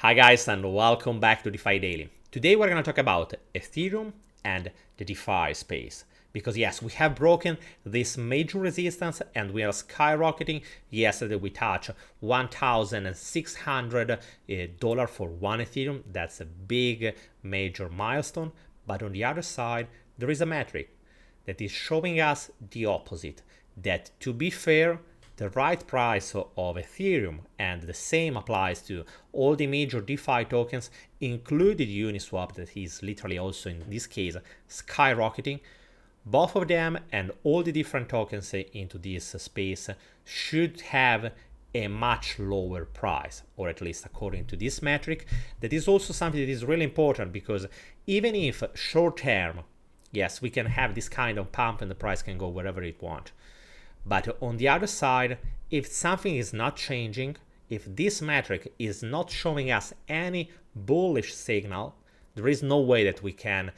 Hi guys, and welcome back to DeFi Daily. Today we're going to talk about Ethereum and the DeFi space. Because yes, we have broken this major resistance and we are skyrocketing. Yesterday we touched $1,600 for one Ethereum. That's a big major milestone. But on the other side, there is a metric that is showing us the opposite. That to be fair, the right price of Ethereum, and the same applies to all the major DeFi tokens, including Uniswap, that is literally also in this case skyrocketing. Both of them and all the different tokens into this space should have a much lower price, or at least according to this metric. That is also something that is really important, because even if short term, yes, we can have this kind of pump and the price can go wherever it wants. But on the other side, if something is not changing, if this metric is not showing us any bullish signal, there is no way that we can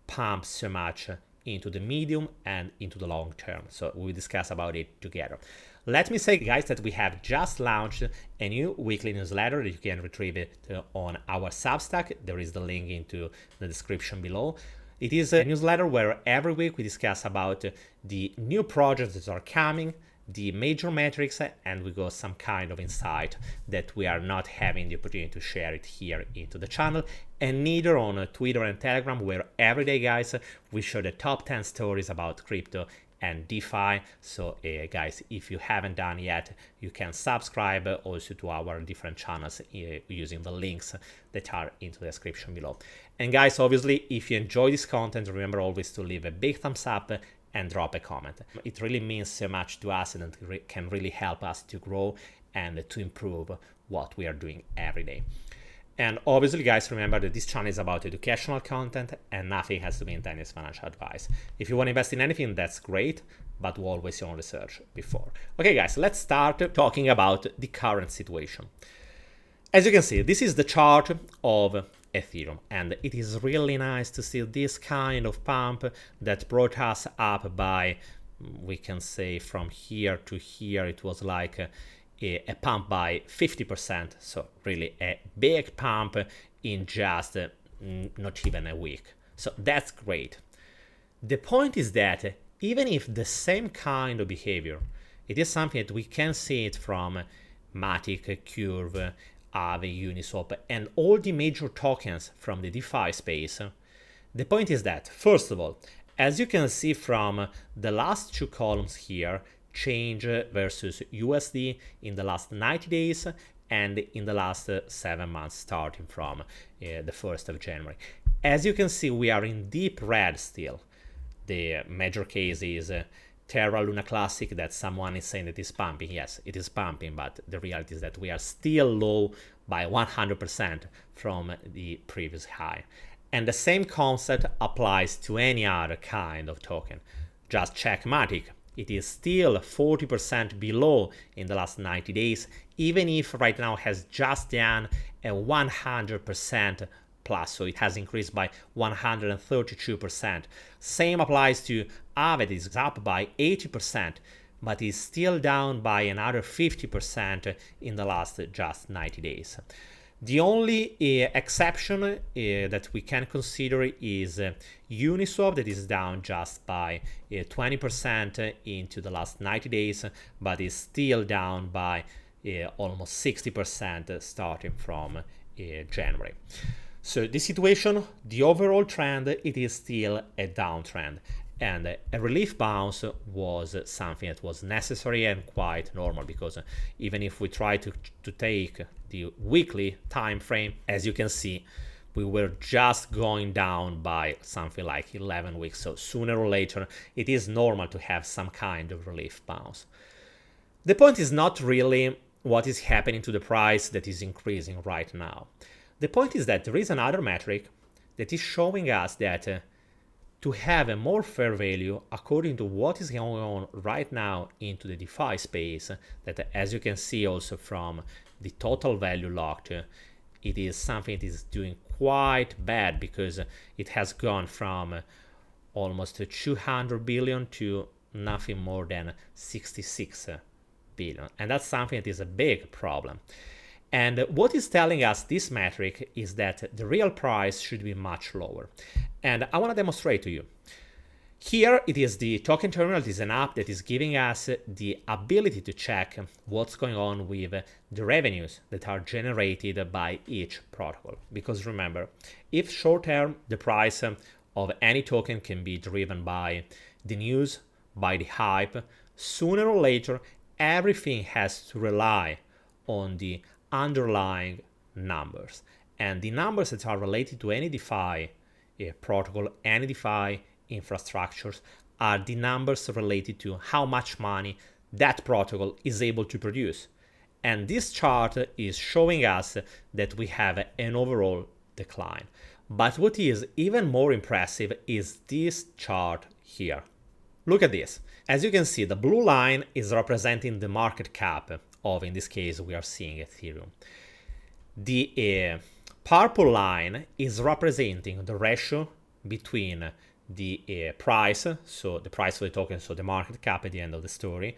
pump so much into the medium and into the long term. So we'll discuss about it together. Let me say, guys, that we have just launched a new weekly newsletter that you can retrieve it on our Substack. There is the link into the description below. It is a newsletter where every week we discuss about the new projects that are coming, the major metrics, and we got some kind of insight that we are not having the opportunity to share it here into the channel, and neither on Twitter and Telegram, where every day, guys, we share the top 10 stories about crypto and DeFi. So guys, if you haven't done yet, you can subscribe also to our different channels using the links that are into the description below. And guys, obviously, if you enjoy this content, remember always to leave a big thumbs up and drop a comment. It really means so much to us, and it can really help us to grow and to improve what we are doing every day. And obviously, guys, remember that this channel is about educational content and nothing has to be intended as financial advice. If you want to invest in anything, that's great, but do always your own research before. Okay, guys, let's start talking about the current situation. As you can see, this is the chart of Ethereum, and it is really nice to see this kind of pump that brought us up by, we can say from here to here, it was like a pump by 50%, so really a big pump in just not even a week. So that's great. The point is that even if the same kind of behavior, it is something that we can see it from Matic, Curve, Aave, Uniswap, and all the major tokens from the DeFi space. The point is that, first of all, as you can see from the last two columns here, change versus USD in the last 90 days and in the last 7 months, starting from the 1st of January. As you can see, we are in deep red still. The major case is Terra Luna Classic, that someone is saying that is pumping. Yes, it is pumping, but the reality is that we are still low by 100% from the previous high. And the same concept applies to any other kind of token. Just check Matic. It is still 40% below in the last 90 days, even if right now has just done a 100% plus, so it has increased by 132%. Same applies to Aave, it is up by 80%, but is still down by another 50% in the last just 90 days. The only exception that we can consider is Uniswap, that is down just by 20% into the last 90 days, but is still down by almost 60% starting from January. So the situation, the overall trend, it is still a downtrend. And a relief bounce was something that was necessary and quite normal, because even if we try to take the weekly time frame, as you can see, we were just going down by something like 11 weeks. So sooner or later, it is normal to have some kind of relief bounce. The point is not really what is happening to the price that is increasing right now. The point is that there is another metric that is showing us that to have a more fair value according to what is going on right now into the DeFi space, that as you can see also from the total value locked, it is something that is doing quite bad, because it has gone from almost 200 billion to nothing more than 66 billion. And that's something that is a big problem. And what is telling us this metric is that the real price should be much lower. And I want to demonstrate to you. Here it is the token terminal. It is an app that is giving us the ability to check what's going on with the revenues that are generated by each protocol. Because remember, if short term the price of any token can be driven by the news, by the hype, sooner or later everything has to rely on the underlying numbers. And the numbers that are related to any DeFi protocol, any DeFi infrastructures, are the numbers related to how much money that protocol is able to produce. And this chart is showing us that we have an overall decline. But what is even more impressive is this chart here. Look at this. As you can see, the blue line is representing the market cap of, in this case, we are seeing Ethereum. The purple line is representing the ratio between the price, so the price of the token, so the market cap at the end of the story,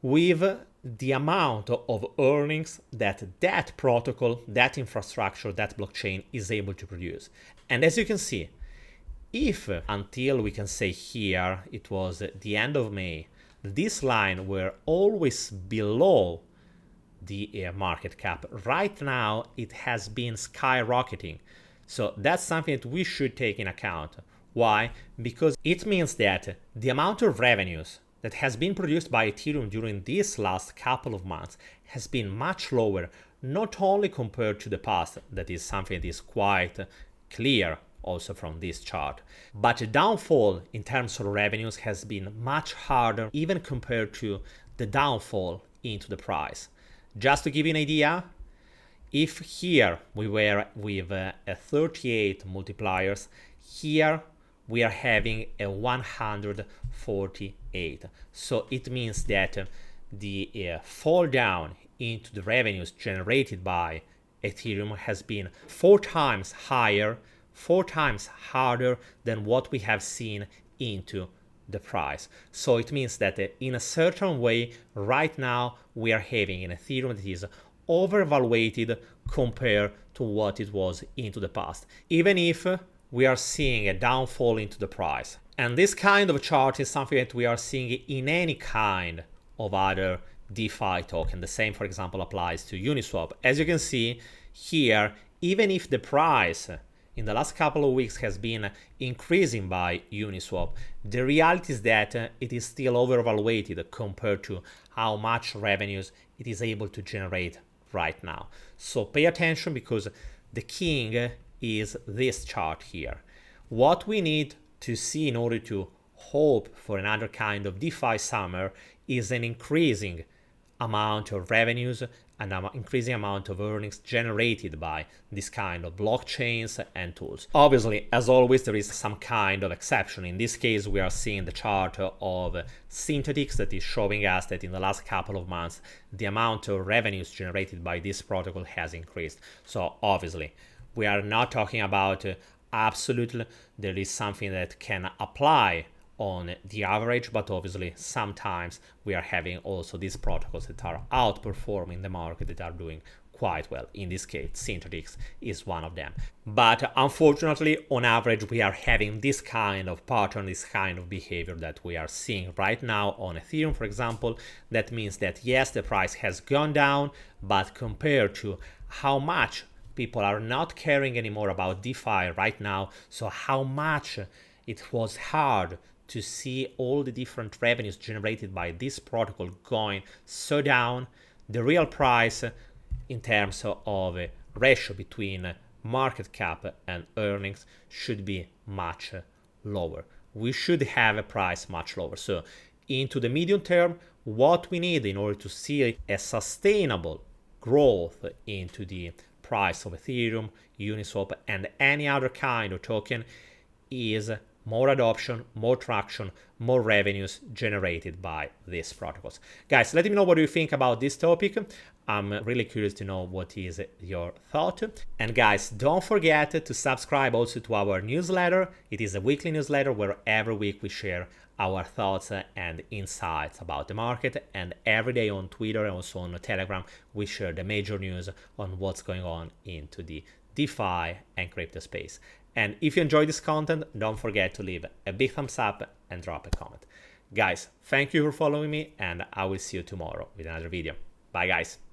with the amount of earnings that that protocol, that infrastructure, that blockchain is able to produce. And as you can see, if until we can say here it was the end of May, this line were always below the market cap, right now it has been skyrocketing. So that's something that we should take in account. Why? Because it means that the amount of revenues that has been produced by Ethereum during these last couple of months has been much lower, not only compared to the past, that is something that is quite clear also from this chart, but the downfall in terms of revenues has been much harder even compared to the downfall into the price. Just to give you an idea, if here we were with a 38 multipliers, here we are having a 148. So it means that the fall down into the revenues generated by Ethereum has been 4 times higher, 4 times harder than what we have seen into the price. So it means that in a certain way, right now we are having an Ethereum that is overvaluated compared to what it was into the past, even if we are seeing a downfall into the price. And this kind of chart is something that we are seeing in any kind of other DeFi token. The same, for example, applies to Uniswap. As you can see here, even if the price in the last couple of weeks has been increasing by Uniswap, the reality is that it is still overvaluated compared to how much revenues it is able to generate right now. So pay attention, because the king is this chart here. What we need to see in order to hope for another kind of DeFi summer is an increasing amount of revenues and an increasing amount of earnings generated by this kind of blockchains and tools. Obviously, as always, there is some kind of exception. In this case, we are seeing the chart of Synthetics that is showing us that in the last couple of months, the amount of revenues generated by this protocol has increased. So obviously, we are not talking about absolutely, there is something that can apply on the average, but obviously sometimes we are having also these protocols that are outperforming the market, that are doing quite well. In this case, Synthetics is one of them. But unfortunately, on average, we are having this kind of pattern, this kind of behavior that we are seeing right now on Ethereum, for example. That means that yes, the price has gone down, but compared to how much people are not caring anymore about DeFi right now, so how much it was hard to see all the different revenues generated by this protocol going so down, the real price in terms of a ratio between market cap and earnings should be much lower. We should have a price much lower. So into the medium term, what we need in order to see a sustainable growth into the price of Ethereum, Uniswap, and any other kind of token is more adoption, more traction, more revenues generated by these protocols. Guys, let me know what you think about this topic. I'm really curious to know what is your thought. And guys, don't forget to subscribe also to our newsletter. It is a weekly newsletter where every week we share our thoughts and insights about the market, and every day on Twitter and also on Telegram we share the major news on what's going on into the DeFi and crypto space. And if you enjoy this content, don't forget to leave a big thumbs up and drop a comment. Guys, thank you for following me, and I will see you tomorrow with another video. Bye guys.